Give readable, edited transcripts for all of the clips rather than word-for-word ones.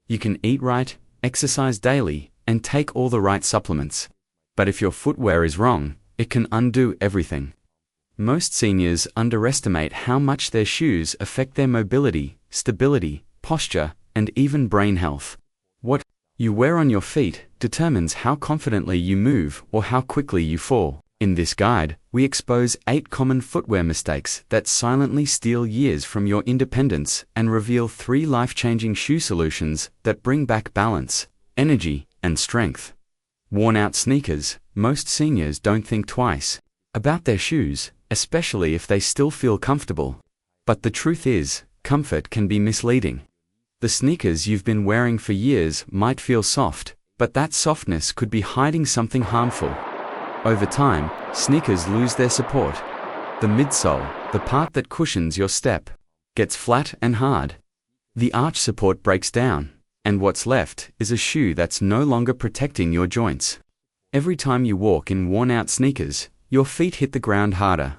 You can eat right, exercise daily, and take all the right supplements. But if your footwear is wrong, it can undo everything. Most seniors underestimate how much their shoes affect their mobility, stability, posture, and even brain health. What you wear on your feet determines how confidently you move or how quickly you fall. In this guide, we expose 8 common footwear mistakes that silently steal years from your independence and reveal 3 life-changing shoe solutions that bring back balance, energy, and strength. Worn-out sneakers. Most seniors don't think twice about their shoes, especially if they still feel comfortable. But the truth is, comfort can be misleading. The sneakers you've been wearing for years might feel soft, but that softness could be hiding something harmful. Over time, sneakers lose their support. The midsole, the part that cushions your step, gets flat and hard. The arch support breaks down, and what's left is a shoe that's no longer protecting your joints. Every time you walk in worn-out sneakers, your feet hit the ground harder.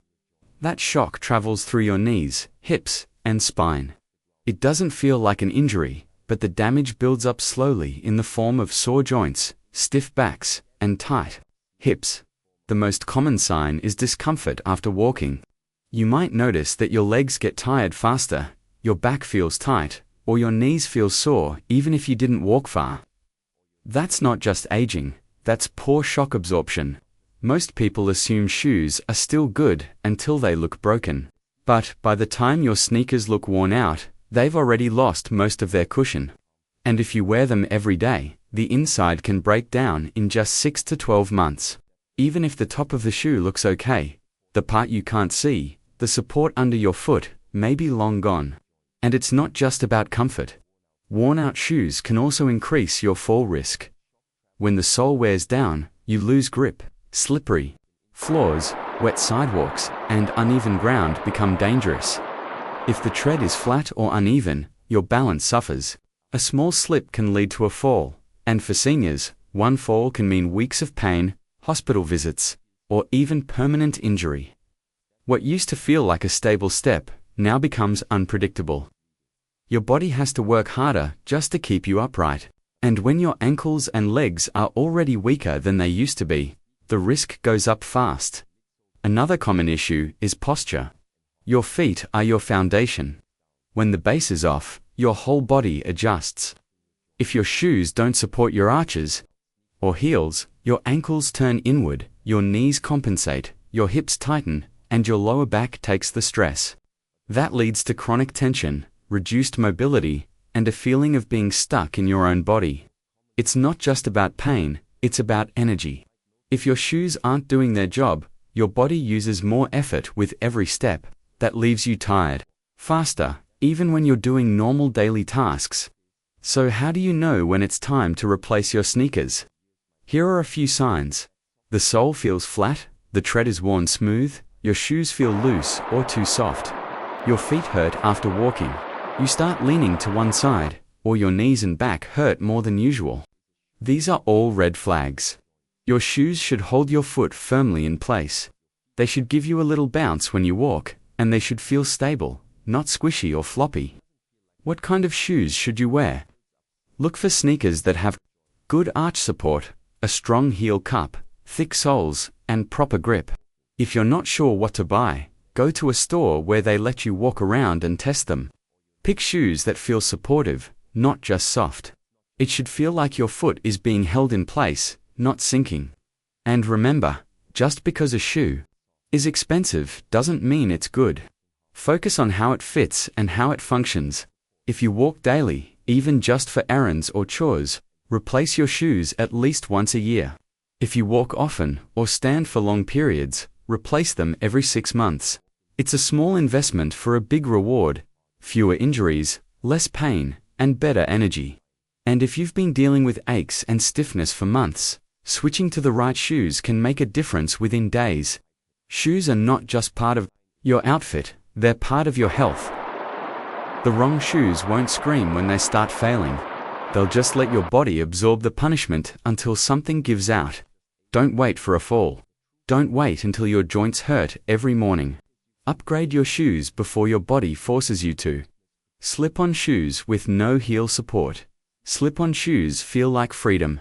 That shock travels through your knees, hips, and spine. It doesn't feel like an injury, but the damage builds up slowly in the form of sore joints, stiff backs, and tight hips. The most common sign is discomfort after walking. You might notice that your legs get tired faster, your back feels tight, or your knees feel sore even if you didn't walk far. That's not just aging, that's poor shock absorption. Most people assume shoes are still good until they look broken. But by the time your sneakers look worn out, they've already lost most of their cushion. And if you wear them every day, the inside can break down in just 6 to 12 months. Even if the top of the shoe looks okay, the part you can't see, the support under your foot, may be long gone. And it's not just about comfort. Worn-out shoes can also increase your fall risk. When the sole wears down, you lose grip. Slippery floors, wet sidewalks, and uneven ground become dangerous. If the tread is flat or uneven, your balance suffers. A small slip can lead to a fall, and for seniors, one fall can mean weeks of pain, hospital visits, or even permanent injury. What used to feel like a stable step now becomes unpredictable. Your body has to work harder just to keep you upright. And when your ankles and legs are already weaker than they used to be, the risk goes up fast. Another common issue is posture. Your feet are your foundation. When the base is off, your whole body adjusts. If your shoes don't support your arches or heels, your ankles turn inward, your knees compensate, your hips tighten, and your lower back takes the stress. That leads to chronic tension, reduced mobility, and a feeling of being stuck in your own body. It's not just about pain, it's about energy. If your shoes aren't doing their job, your body uses more effort with every step. That leaves you tired, faster, even when you're doing normal daily tasks. So how do you know when it's time to replace your sneakers? Here are a few signs. The sole feels flat, the tread is worn smooth, your shoes feel loose or too soft. Your feet hurt after walking. You start leaning to one side, or your knees and back hurt more than usual. These are all red flags. Your shoes should hold your foot firmly in place. They should give you a little bounce when you walk, and they should feel stable, not squishy or floppy. What kind of shoes should you wear? Look for sneakers that have good arch support, a strong heel cup, thick soles, and proper grip. If you're not sure what to buy, go to a store where they let you walk around and test them. Pick shoes that feel supportive, not just soft. It should feel like your foot is being held in place, not sinking. And remember, just because a shoe is expensive doesn't mean it's good. Focus on how it fits and how it functions. If you walk daily, even just for errands or chores, replace your shoes at least once a year. If you walk often or stand for long periods, replace them every 6 months. It's a small investment for a big reward, fewer injuries, less pain, and better energy. And if you've been dealing with aches and stiffness for months, switching to the right shoes can make a difference within days. Shoes are not just part of your outfit, they're part of your health. The wrong shoes won't scream when they start failing. They'll just let your body absorb the punishment until something gives out. Don't wait for a fall. Don't wait until your joints hurt every morning. Upgrade your shoes before your body forces you to. Slip-on shoes with no heel support. Slip-on shoes feel like freedom.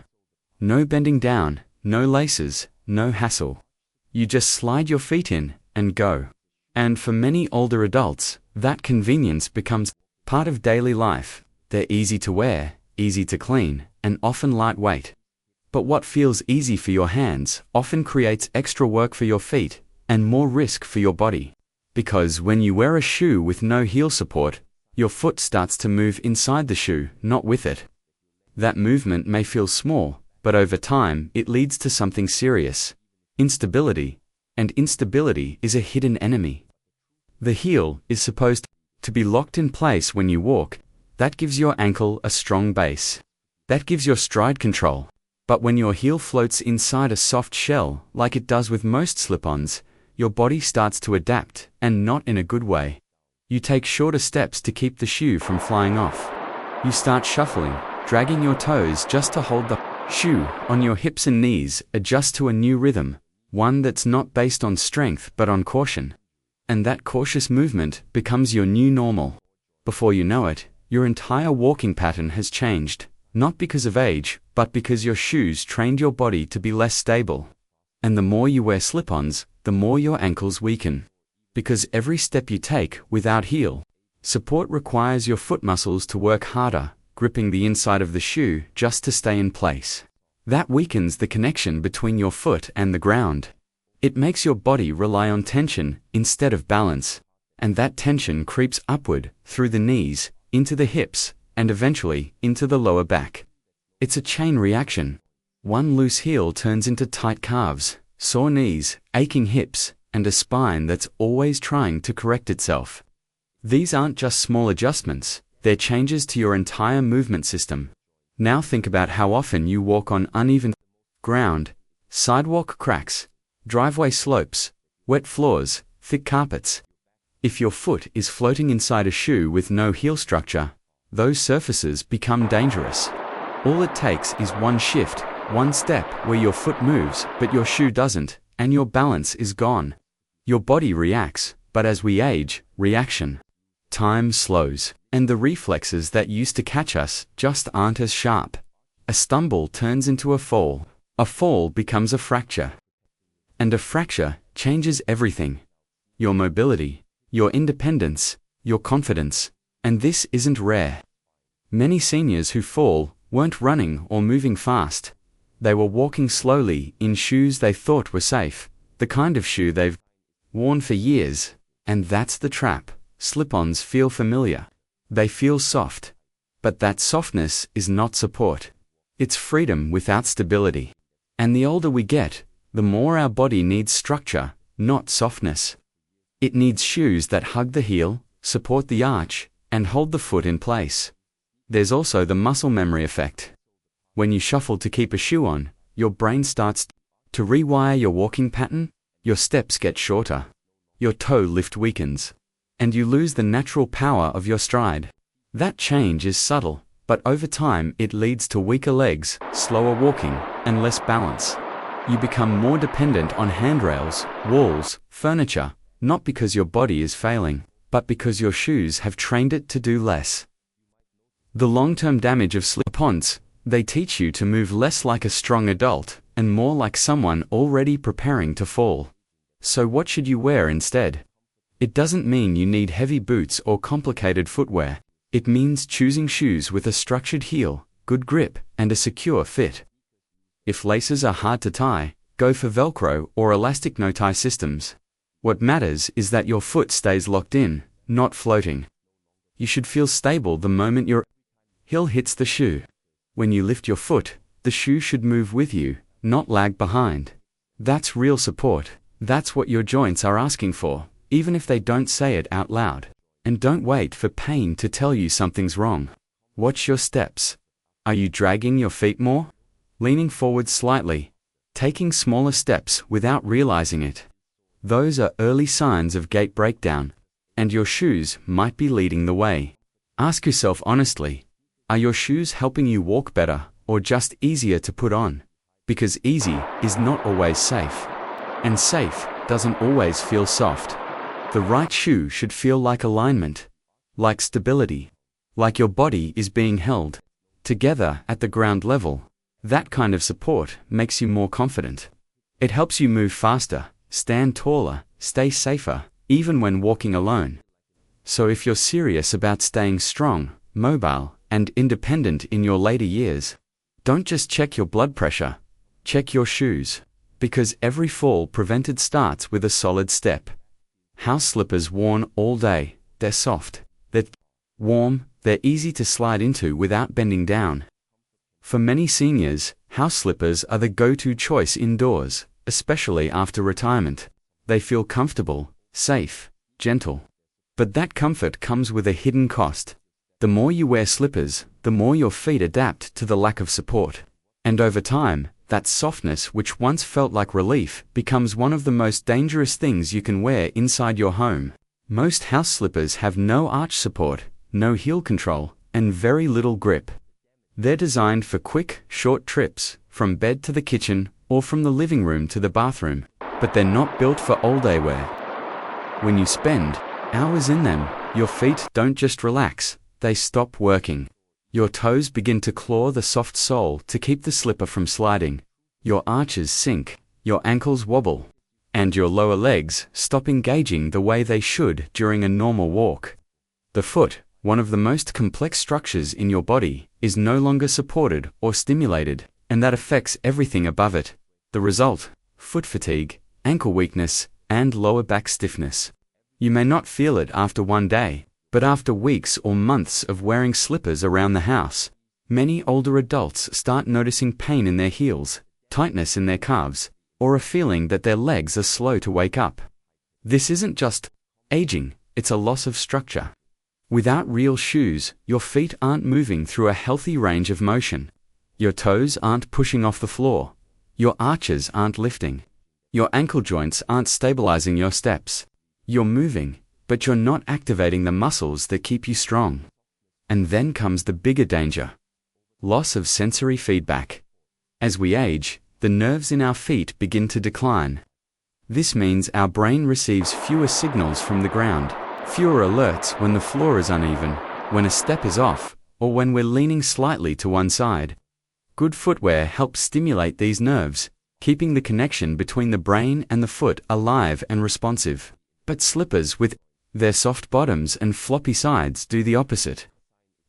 No bending down, no laces, no hassle. You just slide your feet in and go. And for many older adults, that convenience becomes part of daily life. They're easy to wear, easy to clean, and often lightweight. But what feels easy for your hands often creates extra work for your feet and more risk for your body. Because when you wear a shoe with no heel support, your foot starts to move inside the shoe, not with it. That movement may feel small, but over time it leads to something serious: instability. And instability is a hidden enemy. The heel is supposed to be locked in place when you walk. That gives your ankle a strong base. That gives your stride control. But when your heel floats inside a soft shell, like it does with most slip-ons, your body starts to adapt, and not in a good way. You take shorter steps to keep the shoe from flying off. You start shuffling, dragging your toes just to hold the shoe on your hips and knees, adjust to a new rhythm, one that's not based on strength but on caution. And that cautious movement becomes your new normal. Before you know it, your entire walking pattern has changed, not because of age, but because your shoes trained your body to be less stable. And the more you wear slip-ons, the more your ankles weaken. Because every step you take without heel support requires your foot muscles to work harder, gripping the inside of the shoe just to stay in place. That weakens the connection between your foot and the ground. It makes your body rely on tension instead of balance, and that tension creeps upward through the knees, into the hips, and eventually into the lower back. It's a chain reaction. One loose heel turns into tight calves, sore knees, aching hips, and a spine that's always trying to correct itself. These aren't just small adjustments, they're changes to your entire movement system. Now think about how often you walk on uneven ground, sidewalk cracks, driveway slopes, wet floors, thick carpets. If your foot is floating inside a shoe with no heel structure, those surfaces become dangerous. All it takes is one shift, one step where your foot moves but your shoe doesn't, and your balance is gone. Your body reacts, but as we age, time slows, and the reflexes that used to catch us just aren't as sharp. A stumble turns into a fall becomes a fracture. And a fracture changes everything. Your mobility, your independence, your confidence. And this isn't rare. Many seniors who fall weren't running or moving fast. They were walking slowly in shoes they thought were safe, the kind of shoe they've worn for years. And that's the trap. Slip-ons feel familiar. They feel soft. But that softness is not support. It's freedom without stability. And the older we get, the more our body needs structure, not softness. It needs shoes that hug the heel, support the arch, and hold the foot in place. There's also the muscle memory effect. When you shuffle to keep a shoe on, your brain starts to rewire your walking pattern, your steps get shorter, your toe lift weakens, and you lose the natural power of your stride. That change is subtle, but over time it leads to weaker legs, slower walking, and less balance. You become more dependent on handrails, walls, furniture, not because your body is failing, but because your shoes have trained it to do less. The long-term damage of slip-ons: they teach you to move less like a strong adult and more like someone already preparing to fall. So what should you wear instead? It doesn't mean you need heavy boots or complicated footwear. It means choosing shoes with a structured heel, good grip, and a secure fit. If laces are hard to tie, go for Velcro or elastic no-tie systems. What matters is that your foot stays locked in, not floating. You should feel stable the moment your heel hits the shoe. When you lift your foot, the shoe should move with you, not lag behind. That's real support. That's what your joints are asking for, even if they don't say it out loud. And don't wait for pain to tell you something's wrong. Watch your steps. Are you dragging your feet more? Leaning forward slightly? Taking smaller steps without realizing it? Those are early signs of gait breakdown, and your shoes might be leading the way. Ask yourself honestly, are your shoes helping you walk better, or just easier to put on? Because easy is not always safe. And safe doesn't always feel soft. The right shoe should feel like alignment, like stability, like your body is being held. together at the ground level. That kind of support makes you more confident. It helps you move faster, stand taller, stay safer, even when walking alone. So if you're serious about staying strong, mobile, and independent in your later years, don't just check your blood pressure, check your shoes. Because every fall prevented starts with a solid step. House slippers worn all day, they're soft, they're warm, they're easy to slide into without bending down. For many seniors, house slippers are the go-to choice indoors, especially after retirement. They feel comfortable, safe, gentle. But that comfort comes with a hidden cost. The more you wear slippers, the more your feet adapt to the lack of support. And over time, that softness which once felt like relief becomes one of the most dangerous things you can wear inside your home. Most house slippers have no arch support, no heel control, and very little grip. They're designed for quick, short trips, from bed to the kitchen, or from the living room to the bathroom, but they're not built for all-day wear. When you spend hours in them, your feet don't just relax, they stop working. Your toes begin to claw the soft sole to keep the slipper from sliding. Your arches sink, your ankles wobble, and your lower legs stop engaging the way they should during a normal walk. The foot, one of the most complex structures in your body, is no longer supported or stimulated, and that affects everything above it. The result: foot fatigue, ankle weakness, and lower back stiffness. You may not feel it after one day, but after weeks or months of wearing slippers around the house, many older adults start noticing pain in their heels, tightness in their calves, or a feeling that their legs are slow to wake up. This isn't just aging, it's a loss of structure. Without real shoes, your feet aren't moving through a healthy range of motion. Your toes aren't pushing off the floor. Your arches aren't lifting. Your ankle joints aren't stabilizing your steps. You're moving, but you're not activating the muscles that keep you strong. And then comes the bigger danger: loss of sensory feedback. As we age, the nerves in our feet begin to decline. This means our brain receives fewer signals from the ground, fewer alerts when the floor is uneven, when a step is off, or when we're leaning slightly to one side. Good footwear helps stimulate these nerves, keeping the connection between the brain and the foot alive and responsive. But slippers with their soft bottoms and floppy sides do the opposite.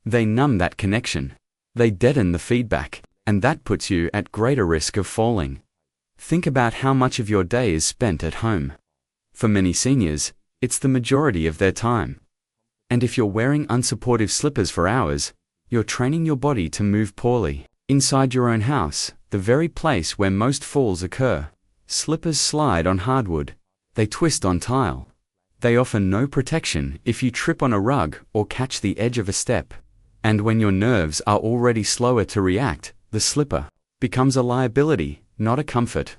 They numb that connection. They deaden the feedback, and that puts you at greater risk of falling. Think about how much of your day is spent at home. For many seniors, it's the majority of their time. And if you're wearing unsupportive slippers for hours, you're training your body to move poorly. Inside your own house, the very place where most falls occur, slippers slide on hardwood. They twist on tile. They offer no protection if you trip on a rug or catch the edge of a step. And when your nerves are already slower to react, the slipper becomes a liability, not a comfort.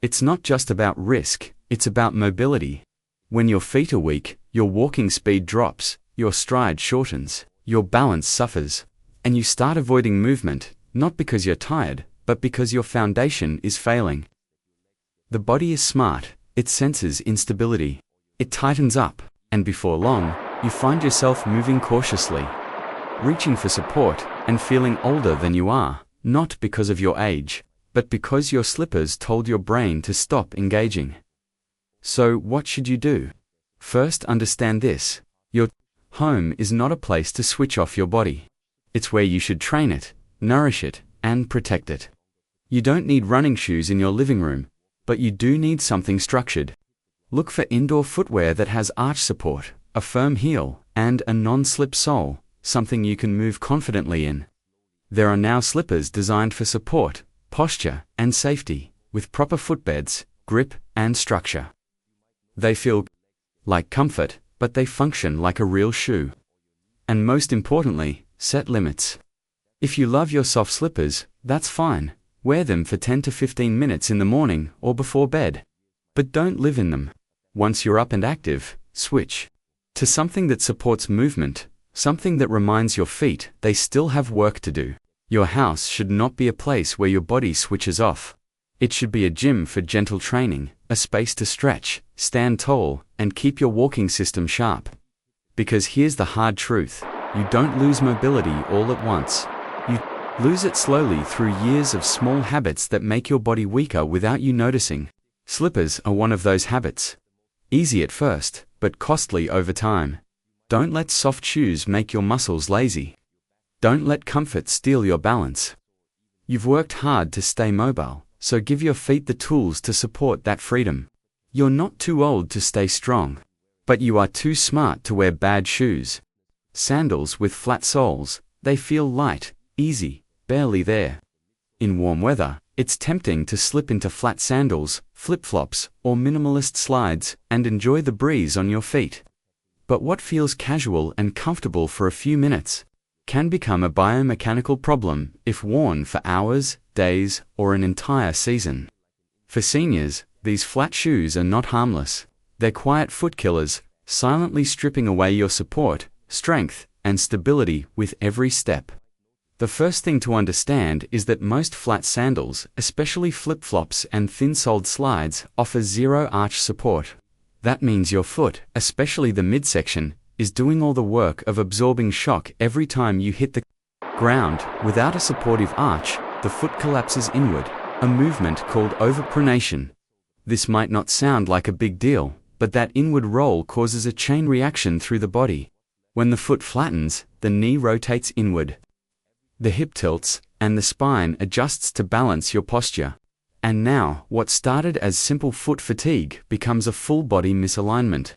It's not just about risk, it's about mobility. When your feet are weak, your walking speed drops, your stride shortens, your balance suffers, and you start avoiding movement, not because you're tired, but because your foundation is failing. The body is smart, it senses instability. It tightens up, and before long, you find yourself moving cautiously, reaching for support, and feeling older than you are, not because of your age, but because your slippers told your brain to stop engaging. So what should you do? First, understand this: your home is not a place to switch off your body. It's where you should train it, nourish it, and protect it. You don't need running shoes in your living room, but you do need something structured. Look for indoor footwear that has arch support, a firm heel, and a non-slip sole, something you can move confidently in. There are now slippers designed for support, posture, and safety, with proper footbeds, grip, and structure. They feel like comfort, but they function like a real shoe. And most importantly, set limits. If you love your soft slippers, that's fine. Wear them for 10 to 15 minutes in the morning or before bed. But don't live in them. Once you're up and active, switch to something that supports movement, something that reminds your feet they still have work to do. Your house should not be a place where your body switches off. It should be a gym for gentle training, a space to stretch, stand tall, and keep your walking system sharp. Because here's the hard truth: you don't lose mobility all at once. You Lose it slowly through years of small habits that make your body weaker without you noticing. Slippers are one of those habits. Easy at first, but costly over time. Don't let soft shoes make your muscles lazy. Don't let comfort steal your balance. You've worked hard to stay mobile, so give your feet the tools to support that freedom. You're not too old to stay strong, but you are too smart to wear bad shoes. Sandals with flat soles, they feel light, easy, barely there. In warm weather, it's tempting to slip into flat sandals, flip-flops, or minimalist slides and enjoy the breeze on your feet. But what feels casual and comfortable for a few minutes can become a biomechanical problem if worn for hours, days, or an entire season. For seniors, these flat shoes are not harmless. They're quiet foot killers, silently stripping away your support, strength, and stability with every step. The first thing to understand is that most flat sandals, especially flip-flops and thin-soled slides, offer zero arch support. That means your foot, especially the midsection, is doing all the work of absorbing shock every time you hit the ground. Without a supportive arch, the foot collapses inward, a movement called overpronation. This might not sound like a big deal, but that inward roll causes a chain reaction through the body. When the foot flattens, the knee rotates inward. The hip tilts, and the spine adjusts to balance your posture. And now, what started as simple foot fatigue becomes a full-body misalignment,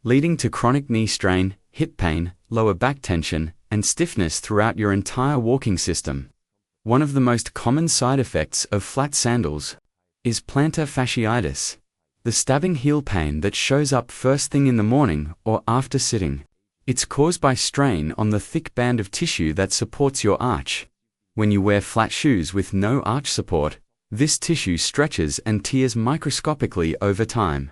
leading to chronic knee strain, hip pain, lower back tension, and stiffness throughout your entire walking system. One of the most common side effects of flat sandals is plantar fasciitis, the stabbing heel pain that shows up first thing in the morning or after sitting. It's caused by strain on the thick band of tissue that supports your arch. When you wear flat shoes with no arch support, this tissue stretches and tears microscopically over time.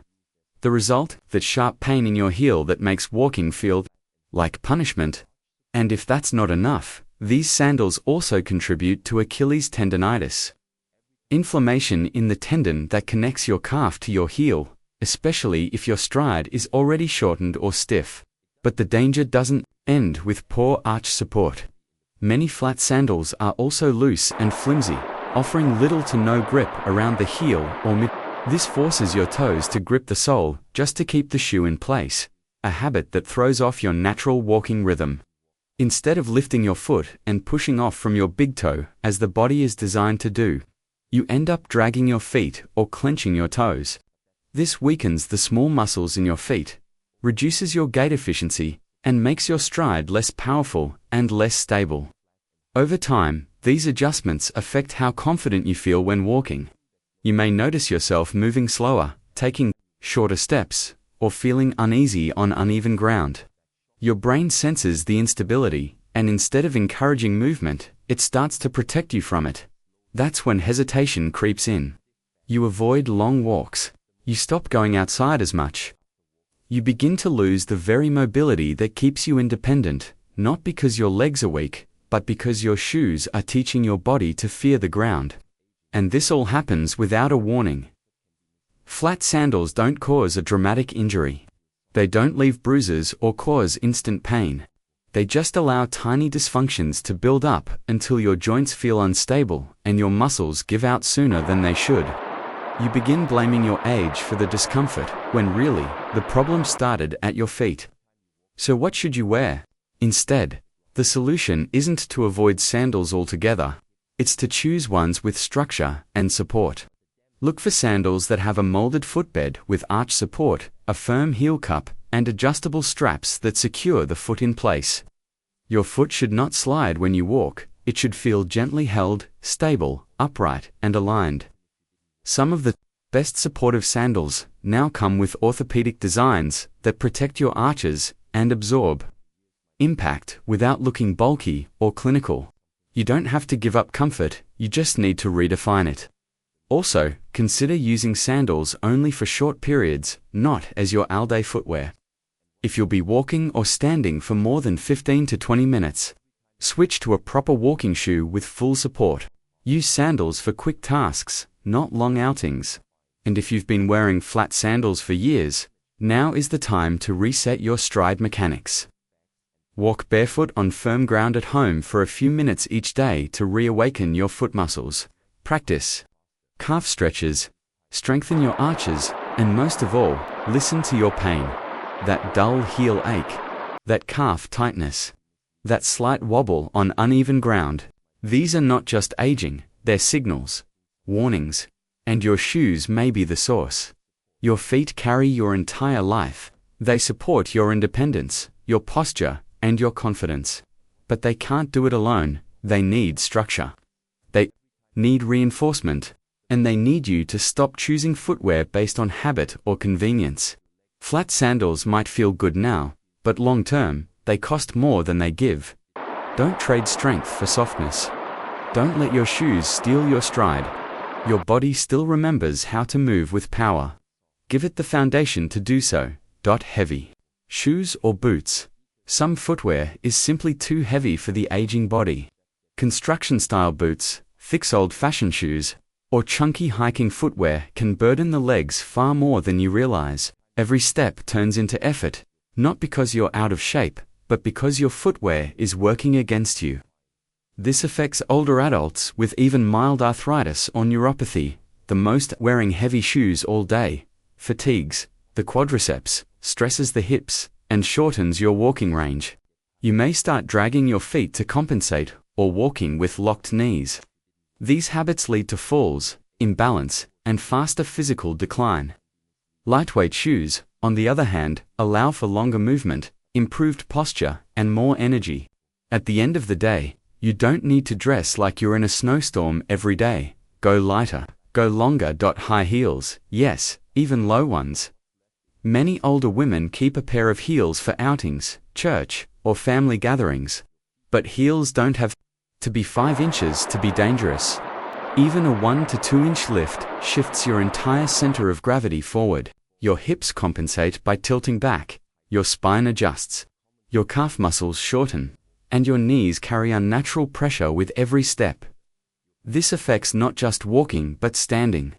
The result? That sharp pain in your heel that makes walking feel like punishment. And if that's not enough, these sandals also contribute to Achilles tendonitis. Inflammation in the tendon that connects your calf to your heel, especially if your stride is already shortened or stiff. But the danger doesn't end with poor arch support. Many flat sandals are also loose and flimsy, offering little to no grip around the heel or mid. This forces your toes to grip the sole just to keep the shoe in place, a habit that throws off your natural walking rhythm. Instead of lifting your foot and pushing off from your big toe, as the body is designed to do, you end up dragging your feet or clenching your toes. This weakens the small muscles in your feet, reduces your gait efficiency, and makes your stride less powerful and less stable. Over time, these adjustments affect how confident you feel when walking. You may notice yourself moving slower, taking shorter steps, or feeling uneasy on uneven ground. Your brain senses the instability, and instead of encouraging movement, it starts to protect you from it. That's when hesitation creeps in. You avoid long walks. You stop going outside as much. You begin to lose the very mobility that keeps you independent, not because your legs are weak, but because your shoes are teaching your body to fear the ground. And this all happens without a warning. Flat sandals don't cause a dramatic injury. They don't leave bruises or cause instant pain. They just allow tiny dysfunctions to build up until your joints feel unstable and your muscles give out sooner than they should. You begin blaming your age for the discomfort, when really, the problem started at your feet. So what should you wear? Instead, the solution isn't to avoid sandals altogether. It's to choose ones with structure and support. Look for sandals that have a molded footbed with arch support, a firm heel cup, and adjustable straps that secure the foot in place. Your foot should not slide when you walk. It should feel gently held, stable, upright, and aligned. Some of the best supportive sandals now come with orthopedic designs that protect your arches and absorb impact without looking bulky or clinical. You don't have to give up comfort, you just need to redefine it. Also, consider using sandals only for short periods, not as your all-day footwear. If you'll be walking or standing for more than 15 to 20 minutes, switch to a proper walking shoe with full support. Use sandals for quick tasks, not long outings. And if you've been wearing flat sandals for years, now is the time to reset your stride mechanics. Walk barefoot on firm ground at home for a few minutes each day to reawaken your foot muscles. Practice calf stretches, strengthen your arches, and most of all, listen to your pain. That dull heel ache, that calf tightness, that slight wobble on uneven ground. These are not just aging, they're signals, warnings, and your shoes may be the source. Your feet carry your entire life. They support your independence, your posture, and your confidence. But they can't do it alone. They need structure. They need reinforcement, and they need you to stop choosing footwear based on habit or convenience. Flat sandals might feel good now, but long term, they cost more than they give. Don't trade strength for softness. Don't let your shoes steal your stride. Your body still remembers how to move with power. Give it the foundation to do so. Heavy shoes or boots. Some footwear is simply too heavy for the aging body. Construction-style boots, thick old-fashioned shoes, or chunky hiking footwear can burden the legs far more than you realize. Every step turns into effort, not because you're out of shape, but because your footwear is working against you. This affects older adults with even mild arthritis or neuropathy, the most wearing heavy shoes all day, fatigues the quadriceps, stresses the hips, and shortens your walking range. You may start dragging your feet to compensate or walking with locked knees. These habits lead to falls, imbalance, and faster physical decline. Lightweight shoes, on the other hand, allow for longer movement, improved posture, and more energy. At the end of the day, you don't need to dress like you're in a snowstorm every day. Go lighter, go longer. High heels, yes, even low ones. Many older women keep a pair of heels for outings, church, or family gatherings. But heels don't have to be 5 inches to be dangerous. Even a 1 to 2 inch lift shifts your entire center of gravity forward. Your hips compensate by tilting back, your spine adjusts, your calf muscles shorten, and your knees carry unnatural pressure with every step. This affects not just walking but standing.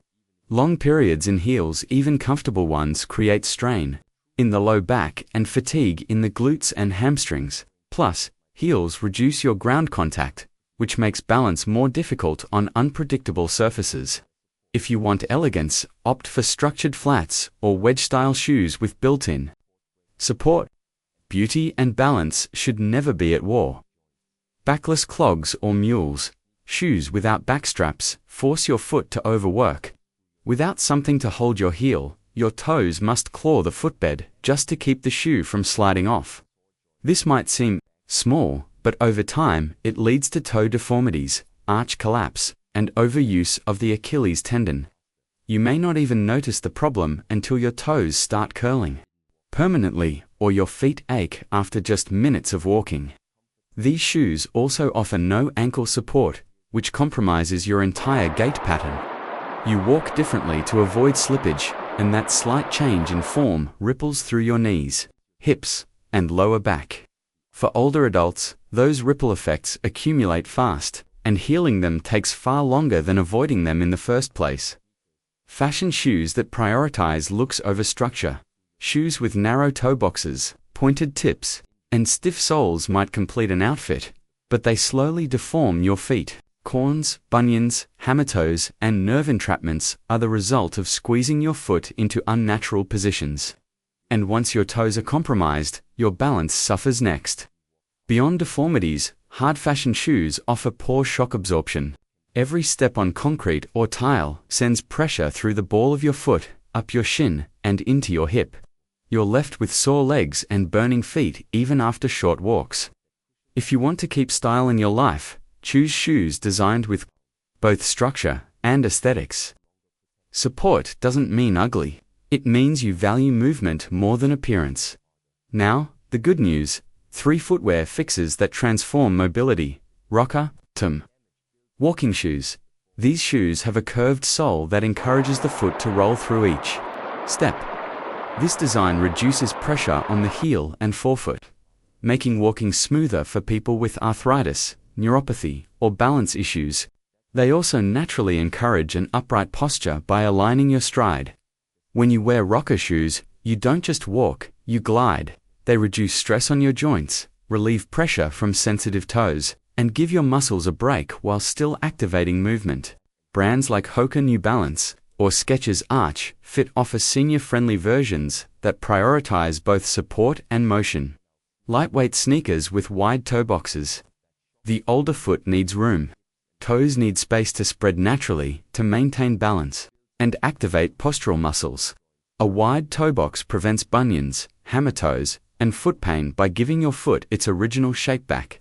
Long periods in heels, even comfortable ones, create strain in the low back and fatigue in the glutes and hamstrings. Plus, heels reduce your ground contact, which makes balance more difficult on unpredictable surfaces. If you want elegance, opt for structured flats or wedge-style shoes with built-in support. Beauty and balance should never be at war. Backless clogs or mules, shoes without backstraps, force your foot to overwork. Without something to hold your heel, your toes must claw the footbed just to keep the shoe from sliding off. This might seem small, but over time, it leads to toe deformities, arch collapse, and overuse of the Achilles tendon. You may not even notice the problem until your toes start curling permanently, or your feet ache after just minutes of walking. These shoes also offer no ankle support, which compromises your entire gait pattern. You walk differently to avoid slippage, and that slight change in form ripples through your knees, hips, and lower back. For older adults, those ripple effects accumulate fast, and healing them takes far longer than avoiding them in the first place. Fashion shoes that prioritize looks over structure. Shoes with narrow toe boxes, pointed tips, and stiff soles might complete an outfit, but they slowly deform your feet. Corns, bunions, hammer toes, and nerve entrapments are the result of squeezing your foot into unnatural positions. And once your toes are compromised, your balance suffers next. Beyond deformities, hard fashion shoes offer poor shock absorption. Every step on concrete or tile sends pressure through the ball of your foot, up your shin, and into your hip. You're left with sore legs and burning feet even after short walks. If you want to keep style in your life, choose shoes designed with both structure and aesthetics. Support doesn't mean ugly. It means you value movement more than appearance. Now, the good news: 3 footwear fixes that transform mobility. Rocker, TM. Walking shoes. These shoes have a curved sole that encourages the foot to roll through each step. This design reduces pressure on the heel and forefoot, making walking smoother for people with arthritis, neuropathy, or balance issues. They also naturally encourage an upright posture by aligning your stride. When you wear rocker shoes, you don't just walk, you glide. They reduce stress on your joints, relieve pressure from sensitive toes, and give your muscles a break while still activating movement. Brands like Hoka New Balance or Skechers Arch Fit offer senior-friendly versions that prioritize both support and motion. Lightweight sneakers with wide toe boxes. The older foot needs room. Toes need space to spread naturally to maintain balance and activate postural muscles. A wide toe box prevents bunions, hammer toes, and foot pain by giving your foot its original shape back.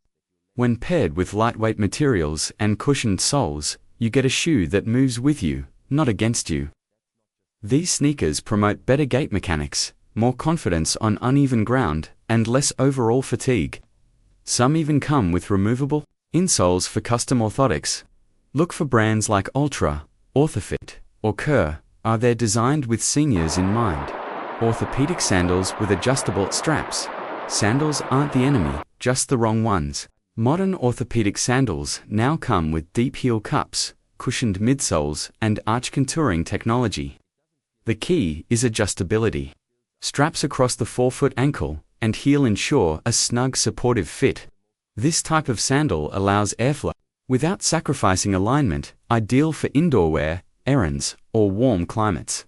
When paired with lightweight materials and cushioned soles, you get a shoe that moves with you, not against you. These sneakers promote better gait mechanics, more confidence on uneven ground, and less overall fatigue. Some even come with removable insoles for custom orthotics. Look for brands like Ultra, Orthofit, or Kerr. They're designed with seniors in mind. Orthopedic sandals with adjustable straps. Sandals aren't the enemy, just the wrong ones. Modern orthopedic sandals now come with deep heel cups, cushioned midsoles, and arch contouring technology. The key is adjustability. Straps across the forefoot ankle and heel ensure a snug, supportive fit. This type of sandal allows airflow without sacrificing alignment, ideal for indoor wear, errands, or warm climates.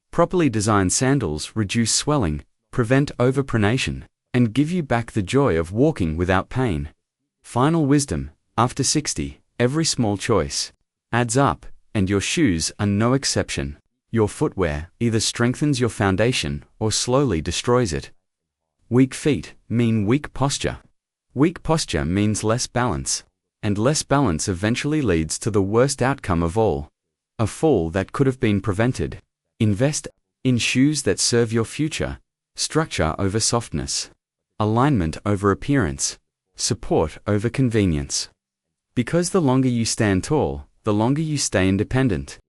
Properly designed sandals reduce swelling, prevent overpronation, and give you back the joy of walking without pain. Final wisdom: after 60, every small choice adds up, and your shoes are no exception. Your footwear either strengthens your foundation or slowly destroys it. Weak feet mean weak posture. Weak posture means less balance, and less balance eventually leads to the worst outcome of all: a fall that could have been prevented. Invest in shoes that serve your future. Structure over softness. Alignment over appearance. Support over convenience. Because the longer you stand tall, the longer you stay independent.